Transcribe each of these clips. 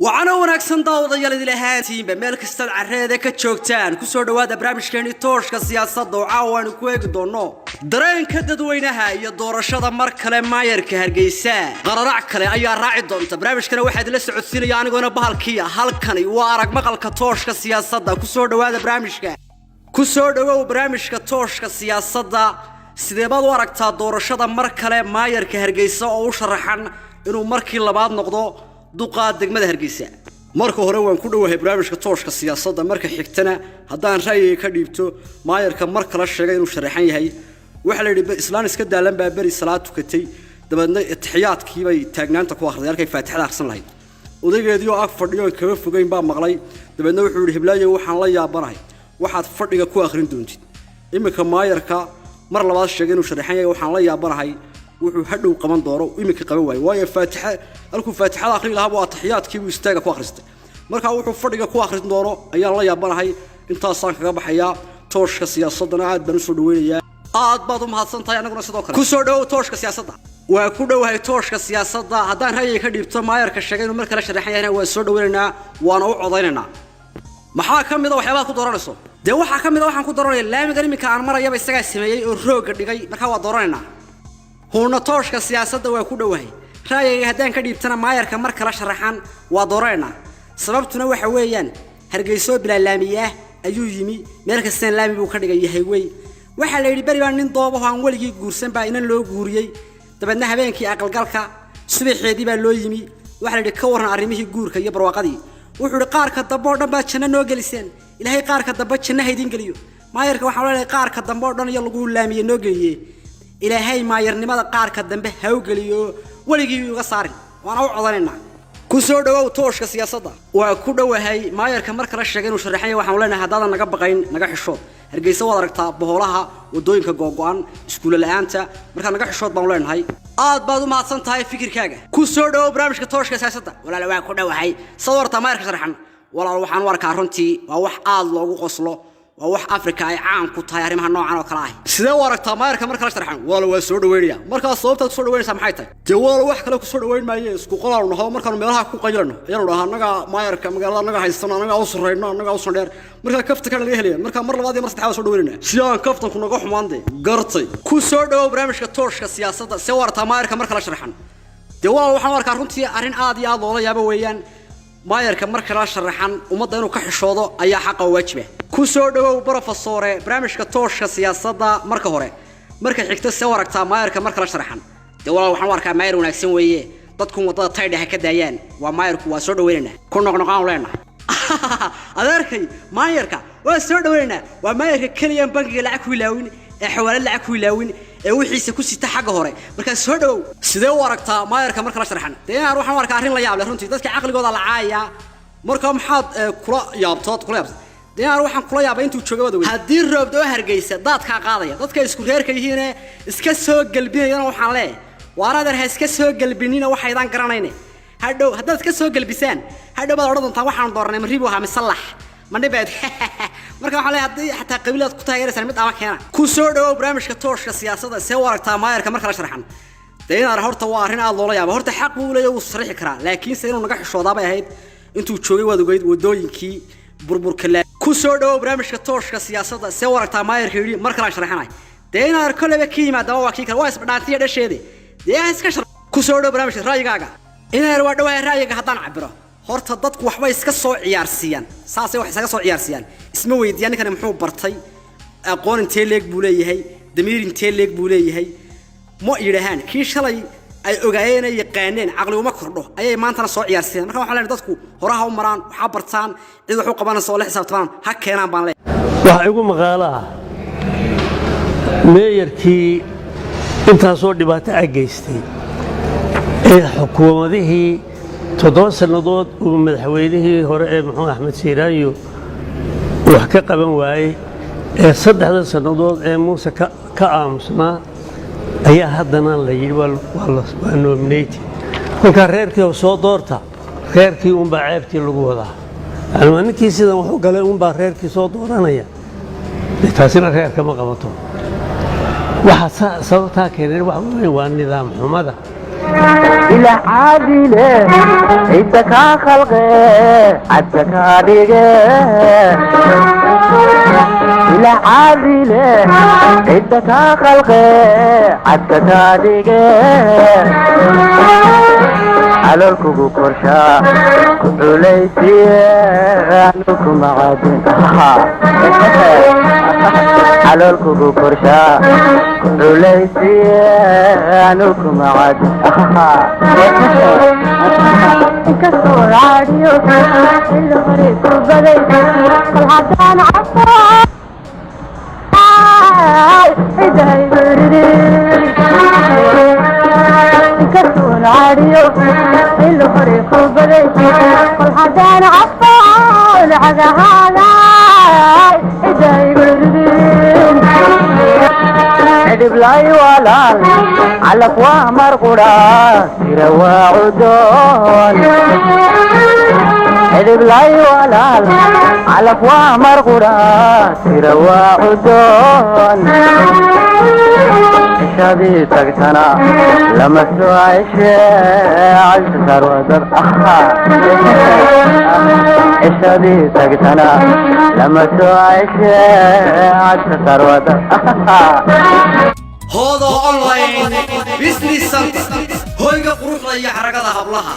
وعنا وناكسن داوضة يلي لهاتين بملك استد عريدة كتشوكتان كسور دوادة برامج كيني توشك السياسة وعاوان كويق دونو درين كددوينها يدور الشضا مركلة ماير كهرقيسان قرارع كلي أيا راعي دونتا برامج كنا واحد لسه عثيني يعني قونا بهالكيا هالكني وارق مقال كتوشك السياسة كسور دوادة برامج كسور دوادة برامج كتوشك السياسة سيديباد وارقتا دور الشضا مركلة ماير كهرقيسان وشرحان إنه مركي لبعض نقضو duqaad degmada Hargeysa marka hore waan ku dhawahay barnaamijka tooshka siyaasadda marka xigtana hadaan ra'yi ka dhiibto maayarka marka la sheegay inuu sharaxan yahay waxa la yiri islaan iska daalan baa bari salaad tukatay dabadna itixiyaadkii bay taagnaanta ku akhriday halkay faatixada akhrisan lahayd odageedii oo ag fadhiyo kaga fogeyn baa maqlay dabadna wuxuu yiri hiblaayo waxaan la yaabanahay waxaad fadhiga ku akhrin doontid imika maayarka mar labaad sheegay inuu sharaxan yahay waxaan la yaabanahay wuxuu hadhow qaban doono imika qaban waay waayo faatixa alku faatixada akhri lahaa waa taxiyaadkii uu istaaga ku akhristay marka wuxuu fadhiga ku akhrin doono ayaan la yaabanahay intaasaan kaga baxayaa tooshka siyaasadana aad baan u soo dhaweynayaa aad baad u mahadsantahay anaguna sidoo kale ku soo dhaw tooshka siyaasadda waa ku dhawahay tooshka siyaasadda hadaan ra'yi ka dhiibto maayarka sheegay inuu markale sharaxan yahay waa soo dhaweynaynaa waana u codeynaynaa maxaa kamid ah waxyaabaha ku dooranayso waxaa kamid ah waxaan ku dooranaya laamiga imika aan marayaba isaga sameeyay oo rooga dhigay marka waa dooranaynaa هونا توشك السياسة وكودوهي رأيي هدان كديبتنا مايركا مركا لا شرحان ودورينا سببتنا waxa weeyaan hargeyso bila laamiye ayuu yimi meelka san laami buu ka dhigay yahay way waxa la yiri bari baan nin doobo aan waligi guursan baa inaan loo guuriyay dabadna habeenkii aqalgalka subaxeedii baa loo yimi waxa la yiri ka waran arimihii guurka iyo barwaaqadii wuxuu yiri qaarka dambe oo dhan baa janna noo geliseen ilaahay qaarka dambe janna haydin geliyo maayarka waxa la qaarka dambe oo dhan iyo lagu laamiye noo geliyay إلهي ما يرنمada qaarka dambe haw galiyo waligii uga saarin waana u codanayna ku soo dhawow tooshka siyaasadda waa ku dhawahay maayarka marka la sheegay inuu sharaxay waxaan leenahay hadaan naga baqayn naga xishood Hargeysa wada aragtaa boholaha wadooyinka googo'an iskuul la'aanta marka naga xishood baan leenahay aad baad u mahadsan tahay fikirkaaga ku soo dhawow barnaamijka tooshka siyaasadda walaal waa ku dhawahay sawirta maayarka sharaxan walaal waxaan u arkaa runtii waa wax aad loogu qoslo وواح أفريقيا أي عام كتاي هرمها نوع عنو كلاهي سيدا وارك تماير كمرك لا شرحان ولا وسود وينيا مركا صوبتا سود وين سمحيتك جوال wax kale ku soo dhaweyn maayo isku qolaal naho markaan meelaha ku qaylano ayaan dhahaa anaga maayarka magaalada anaga haysano anaga u sareyno anaga u sandheer marka kafta kale laga heliyay marka mar labaad iyo mar saddexaad soo dhaweynaa si aan kaftan ku naga xumaanday gartay ku soo dhaw barnaamijka tooshka siyaasadda si warta maayarka marka la sharaxan jawaal waxaan arkaa runtii arin aad iyo aad loola yaabo weeyaan maayarka marka la sharaxan umada inuu ka xishoodo ayaa xaq u waajiba ku soo dhawow professor barnaamijka tooshka siyaasadda marka hore marka xigta soo aragtaa maayarka marka la sharaxan walaal waxaan arkaa maayar wanaagsan weeye dadku wadada taydhaha ka daayaan waa maayarku waa soo dhaweynaa ku noqnoqaan leenahay adeerkay maayarka waa soo dhaweynaa waa maayarka kaliya bangiga lacag ku ilaawin ee xawaalad lacag ku ilaawin ee wixiisa ku sita xagga hore marka soo dhawow sidee u aragtaa maayarka marka la sharaxan waxaan arkaa arrin la yaab leh runtii dadka aqligooda la caaya marka maxaad kula yaabtood waxaan kula yaabay intuu joogay wada hadii roob doo Hargeysa dadka qaadaya dadka isku reerka yihiin iska soo galbinayna waxaan leeyahay waaraadar ha iska soo galbinina waxaydan garanayne hadhow hadaad iska soo galbisaan hadhow baad orantaa waxaan dooranay mariibo ha misallax mandhibaad marka waxaan leeyahay hatta qabiilad ku taageeraysan mid ama keena ku soo dhawow barnaamijka tooshka siyaasadda see waragtaa maayarka marka la sharaxan horta waa arrin aad loola yaabo horta xaq buu leeyahay uu sarixi karaa laakiin se inuu naga xishoodaa bay ahayd intuu joogay wadooyinkii burburka la ku soo dhawow barnaamijka tooshka siyaasadda see waragtaa maayarka yiri marka la sharaxanay koleba ka yimaada waa kii kale waa isbadhaantiya dhasheede iska shar ku soo dhawow barnaamijka raayigaaga waa dhawahay raayiga hadaan cabiro horta dadku waxba iska soo ciyaarsiiyaan saasay wax isaga soo ciyaarsiiyaan isma weydiiyaan ninkan muxuu bartay aqoon intee leeg buu leeyahay damiir intee leeg buu leeyahay ma yiraahaan kii shalay ay ogaayeen ay yaqaaneen aqli uma kordho ayay maantana soo ciyaarsiiyaan marka waxaan leenahay dadku horaha u maraan waxa bartaan cid wax u qabanayso oo la xisaabtamaan ha keenaan baan leeyahay waxa igu maqaalaha meeyarkii intaas oo dhibaato geystay ee xukuumadihii 7 sanadood uu madaxweynihii hore ee Maxamed Axmed Siiraayo wax ka qaban waayay ee 3 sanadood ee Muuse ka aamusnaa ayaa haddana la yiri waa nominate kolka reerkii soo doorta reerkii baa ceebtii lagu wadaa ama ninkii sidan wuxuu galay baa reerkii soo dooranaya taasina reerka ma qabato waxa sababta keenay waa nidaam xumada إلى عادله عدك خلقه عدك هاديقه إلى عادله عدك خلقه عدك هاديقه على الكوكو كرشا كحوليسي عنكم معادن على الكوكو كرشا كحوليسي عنكم معادن كسور عاديو اللي غريب وبدي الحدان عطا إذا يبردين كسور عاديو اللي غريب وبدي الحدان عطا العذا هذا إذا يبردين عدب لاي ولا على قواه مرقودا سيروا عدون عدب لاي ولا على قواه مرقودا سيروا عدون شادي تقتنا لما سوى عز سرودر شادي تقتنا لما سوى عز سرودر هذا أونلاين بيزنس سنتر هويga quruxda iyo xaragada hablaha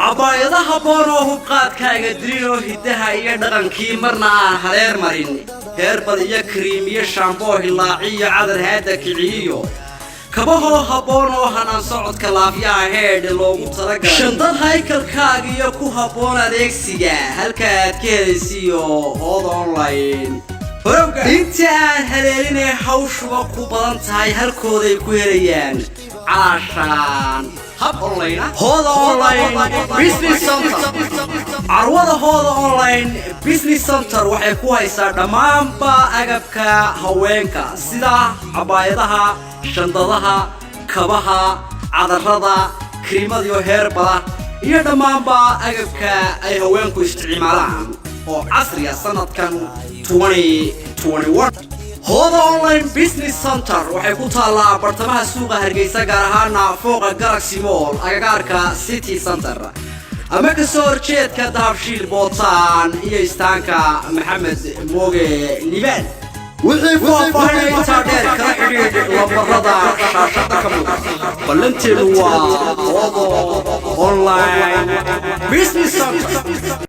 cabaayadaha boonoo qaadkaaga diriyo hidaha iyo dhaqankii marna aan hareer marin heerbal iyo cream iyo shampoo hilaaciyo cadar haada kiciyo kabahoo habboon oo hanaan socodka laafyaha heedh loogu talagalay shandad haykalkaaga iyo ku habboon adeegsiga halka aad ka helaysiyo hooda online inta aan haleelinay hawshuba ku badan tahay halkooday ku helayaan caashaan hab online hooda online business center carwada hooda online business center waxay ku haysaa dhammaanba agabka haweenka sida cabaayadaha shandadaha kabaha cadarrada kriimada iyo heerbada iyo dhammaanba agabka ay haweenku isticmaalaan oo casriya sanadkan 2021 هذا أونلاين بيزنس سنتر وحيكون طالع برتمها سوق هرجيسة جارهانا فوق جالكسي مول أجاركا سيتي سنتر أما كسور شيء كذاب شيل بوتان يستانكا محمد موجي ليبان وحيفوا فهني تادر كحريد ومرضى شاشتكم بلنتي هو هذا أونلاين بيزنس سنتر